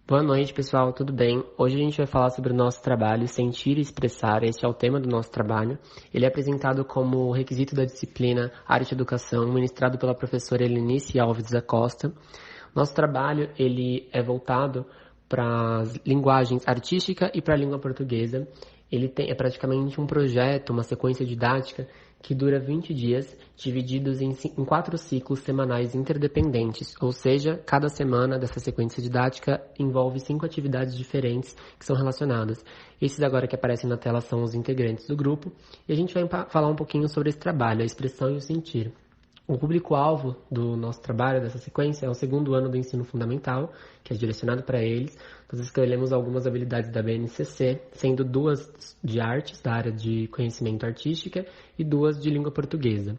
Boa noite, pessoal, tudo bem? Hoje a gente vai falar sobre o nosso trabalho Sentir e Expressar. Este é o tema do nosso trabalho. Ele é apresentado como requisito da disciplina Arte e Educação, ministrado pela professora Helenice Alves da Costa. Nosso trabalho ele é voltado para as linguagens artística e para a língua portuguesa. É praticamente um projeto, uma sequência didática que dura 20 dias, divididos em 4 ciclos semanais interdependentes, ou seja, cada semana dessa sequência didática envolve 5 atividades diferentes que são relacionadas. Esses agora que aparecem na tela são os integrantes do grupo, e a gente vai falar um pouquinho sobre esse trabalho, a expressão e o sentir. O público-alvo do nosso trabalho, dessa sequência, é o 2º ano do ensino fundamental, que é direcionado para eles. Nós escolhemos algumas habilidades da BNCC, sendo 2 de artes, da área de conhecimento artística, e 2 de língua portuguesa.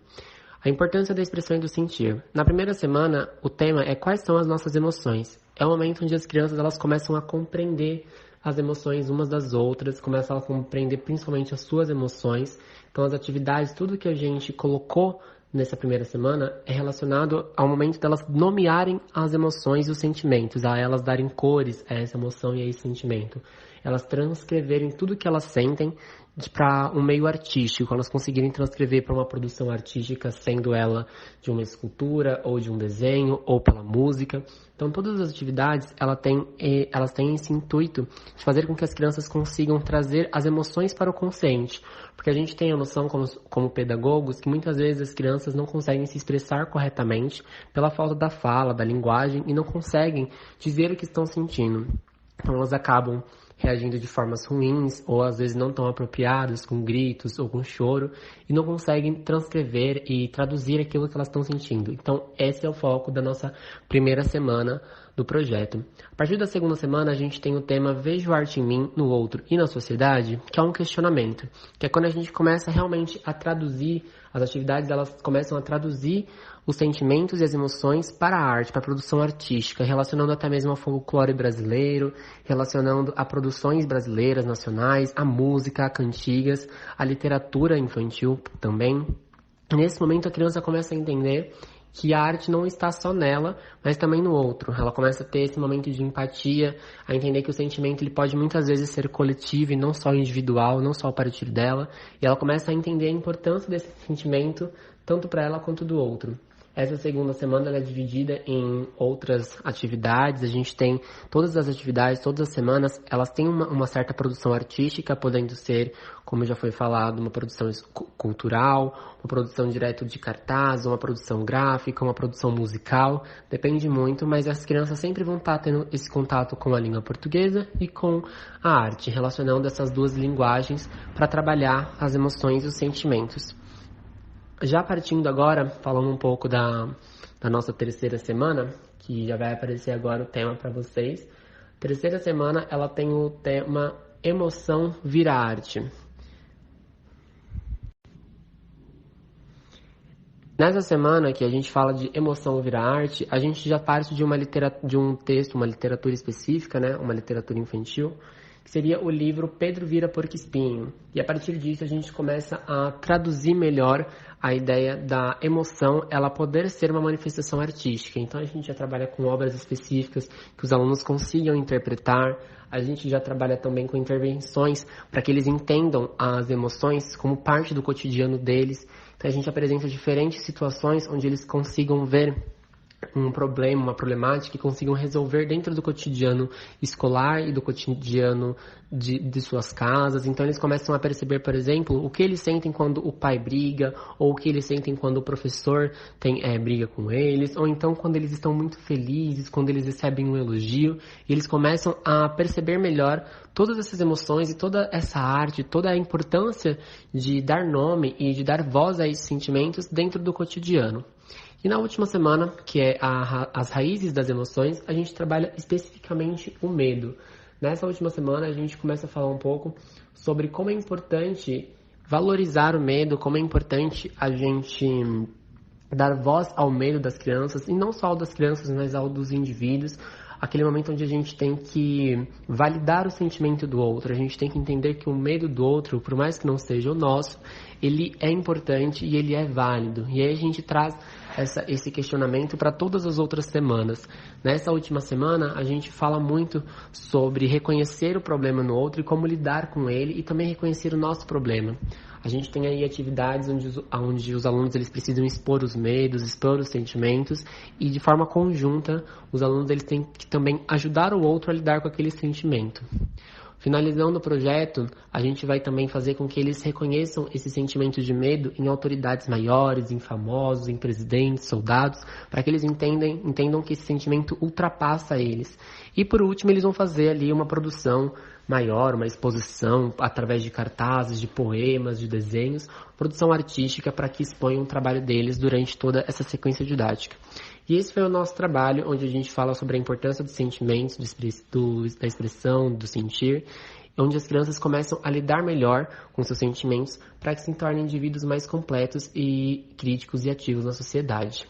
A importância da expressão e do sentir. Na primeira semana, o tema é quais são as nossas emoções. É o momento onde as crianças elas começam a compreender as emoções umas das outras, começam a compreender principalmente as suas emoções. Então, as atividades, tudo que a gente colocou nessa primeira semana é relacionado ao momento delas nomearem as emoções e os sentimentos, a elas darem cores a essa emoção e a esse sentimento. Elas transcreverem tudo que elas sentem para um meio artístico, elas conseguirem transcrever para uma produção artística, sendo ela de uma escultura, ou de um desenho, ou pela música. Então, todas as atividades, elas têm esse intuito de fazer com que as crianças consigam trazer as emoções para o consciente. Porque a gente tem a noção, como pedagogos, que muitas vezes as crianças não conseguem se expressar corretamente pela falta da fala, da linguagem, e não conseguem dizer o que estão sentindo. Então, elas acabam reagindo de formas ruins, ou às vezes não tão apropriadas, com gritos ou com choro, e não conseguem transcrever e traduzir aquilo que elas estão sentindo. Então, esse é o foco da nossa primeira semana do projeto. A partir da 2ª semana, a gente tem o tema Vejo arte em mim, no outro e na sociedade, que é um questionamento, que é quando a gente começa realmente a traduzir, as atividades elas começam a traduzir os sentimentos e as emoções para a arte, para a produção artística, relacionando até mesmo ao folclore brasileiro, relacionando a produções brasileiras, nacionais, a música, a cantigas, a literatura infantil também. Nesse momento a criança começa a entender que a arte não está só nela, mas também no outro. Ela começa a ter esse momento de empatia, a entender que o sentimento ele pode muitas vezes ser coletivo e não só individual, não só a partir dela. E ela começa a entender a importância desse sentimento, tanto para ela quanto do outro. Essa 2ª semana ela é dividida em outras atividades. A gente tem todas as atividades, todas as semanas, elas têm uma certa produção artística, podendo ser, como já foi falado, uma produção cultural, uma produção direto de cartaz, uma produção gráfica, uma produção musical. Depende muito, mas as crianças sempre vão estar tendo esse contato com a língua portuguesa e com a arte, relacionando essas 2 linguagens para trabalhar as emoções e os sentimentos. Já partindo agora, falando um pouco da nossa 3ª semana, que já vai aparecer agora o tema para vocês. A 3ª semana, ela tem o tema Emoção vira arte. Nessa semana que a gente fala de emoção vira arte, a gente já parte de um texto, uma literatura específica, né? Uma literatura infantil, que seria o livro Pedro Vira Porco Espinho. E a partir disso a gente começa a traduzir melhor a ideia da emoção, ela poder ser uma manifestação artística. Então a gente já trabalha com obras específicas que os alunos consigam interpretar. A gente já trabalha também com intervenções para que eles entendam as emoções como parte do cotidiano deles. Então a gente apresenta diferentes situações onde eles consigam ver um problema, uma problemática e consigam resolver dentro do cotidiano escolar e do cotidiano de suas casas. Então eles começam a perceber, por exemplo, o que eles sentem quando o pai briga, ou o que eles sentem quando o professor briga com eles, ou então quando eles estão muito felizes, quando eles recebem um elogio, e eles começam a perceber melhor todas essas emoções e toda essa arte, toda a importância de dar nome e de dar voz a esses sentimentos dentro do cotidiano. E na última semana, que é as raízes das emoções, a gente trabalha especificamente o medo. Nessa última semana, a gente começa a falar um pouco sobre como é importante valorizar o medo, como é importante a gente dar voz ao medo das crianças, e não só ao das crianças, mas ao dos indivíduos. Aquele momento onde a gente tem que validar o sentimento do outro, a gente tem que entender que o medo do outro, por mais que não seja o nosso, ele é importante e ele é válido. E aí a gente traz esse questionamento para todas as outras semanas. Nessa última semana, a gente fala muito sobre reconhecer o problema no outro e como lidar com ele, e também reconhecer o nosso problema. A gente tem aí atividades onde os alunos eles precisam expor os medos, expor os sentimentos, e de forma conjunta, os alunos eles têm que também ajudar o outro a lidar com aquele sentimento. Finalizando o projeto, a gente vai também fazer com que eles reconheçam esse sentimento de medo em autoridades maiores, em famosos, em presidentes, soldados, para que eles entendam que esse sentimento ultrapassa eles. E por último, eles vão fazer ali uma produção maior, uma exposição através de cartazes, de poemas, de desenhos, produção artística para que exponham o trabalho deles durante toda essa sequência didática. E esse foi o nosso trabalho, onde a gente fala sobre a importância dos sentimentos, da expressão, do sentir, onde as crianças começam a lidar melhor com seus sentimentos para que se tornem indivíduos mais completos e críticos e ativos na sociedade.